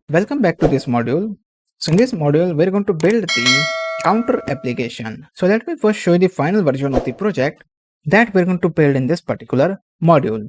Welcome back to this module. So in this module, we're going to build the counter application. So let me first show you the final version of the project that we're going to build in this particular module.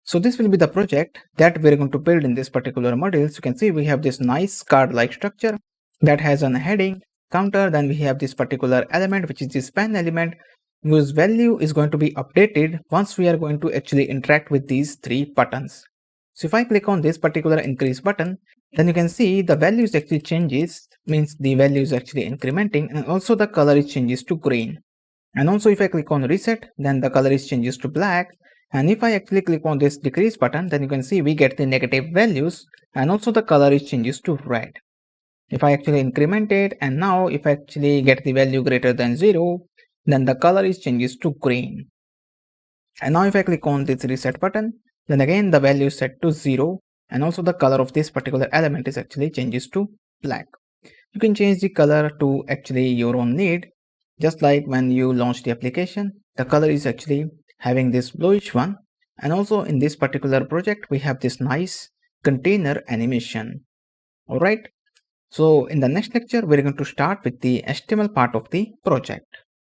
So this will be the project that we're going to build in this particular module. So you can see we have this nice card-like structure that has a heading, counter, then we have this particular element which is the span element whose value is going to be updated once we are going to actually interact with these three buttons. So if I click on this particular increase button, then you can see the values actually changes, means the value is actually incrementing, and also the color is changes to green. And also if I click on reset, then the color is changes to black. And if I actually click on this decrease button, then you can see we get the negative values and also the color is changes to red. If I actually increment it, and now if I actually get the value greater than 0, then the color is changes to green. And now if I click on this reset button, then again the value is set to 0 and also the color of this particular element is actually changes to black. You can change the color to actually your own need. Just like when you launch the application, the color is actually having this bluish one. And also in this particular project, we have this nice container animation. Alright. So in the next lecture, we're going to start with the HTML part of the project.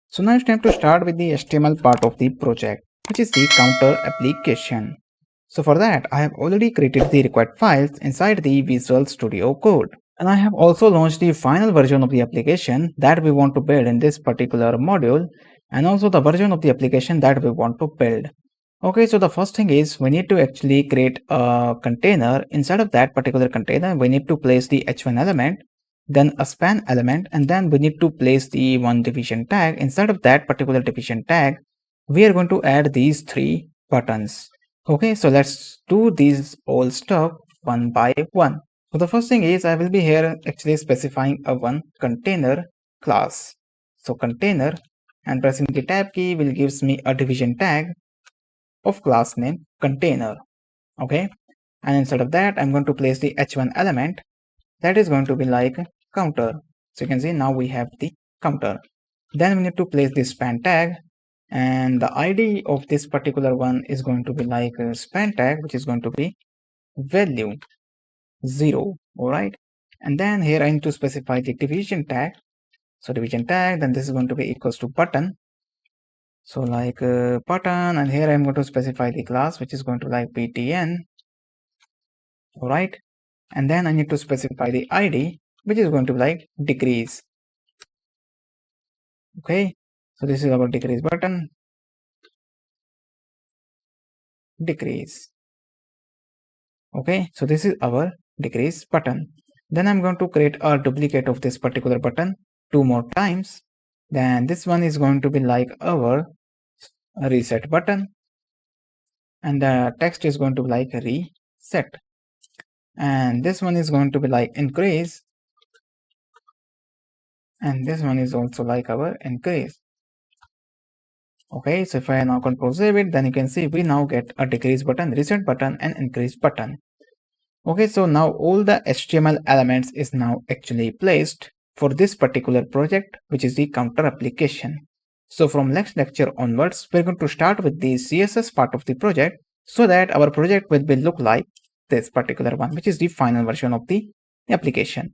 So now it's time to start with the HTML part of the project, which is the counter application. So for that, I have already created the required files inside the Visual Studio Code. And I have also launched the final version of the application that we want to build in this particular module, and also the version of the application that we want to build. Okay, so the first thing is we need to actually create a container. Inside of that particular container, we need to place the h1 element, then a span element, and then we need to place the one division tag. Inside of that particular division tag, we are going to add these three buttons. Okay, so let's do these all stuff one by one. So the first thing is I will be here actually specifying a one container class. So container, and pressing the tab key will gives me a division tag of class name container. Okay, and instead of that I'm going to place the h1 element that is going to be like counter. So you can see now we have the counter. Then we need to place this span tag, and the id of this particular one is going to be like a span tag, which is going to be value 0. All right, and then here I need to specify the division tag. So division tag, then this is going to be equals to button. So like button, and here I'm going to specify the class which is going to like btn. All right, and then I need to specify the id which is going to be like decrease. Okay, so this is our decrease button, decrease. Okay, so this is our decrease button. Then I'm going to create a duplicate of this particular button 2 more times. Then this one is going to be like our reset button, and the text is going to be like reset, and this one is going to be like increase, and this one is also like our increase. Okay, so if I now control save it, then you can see we now get a decrease button, reset button, and increase button. Okay, so now all the HTML elements is now actually placed for this particular project, which is the counter application. So from next lecture onwards, we're going to start with the CSS part of the project, so that our project will be look like this particular one, which is the final version of the application.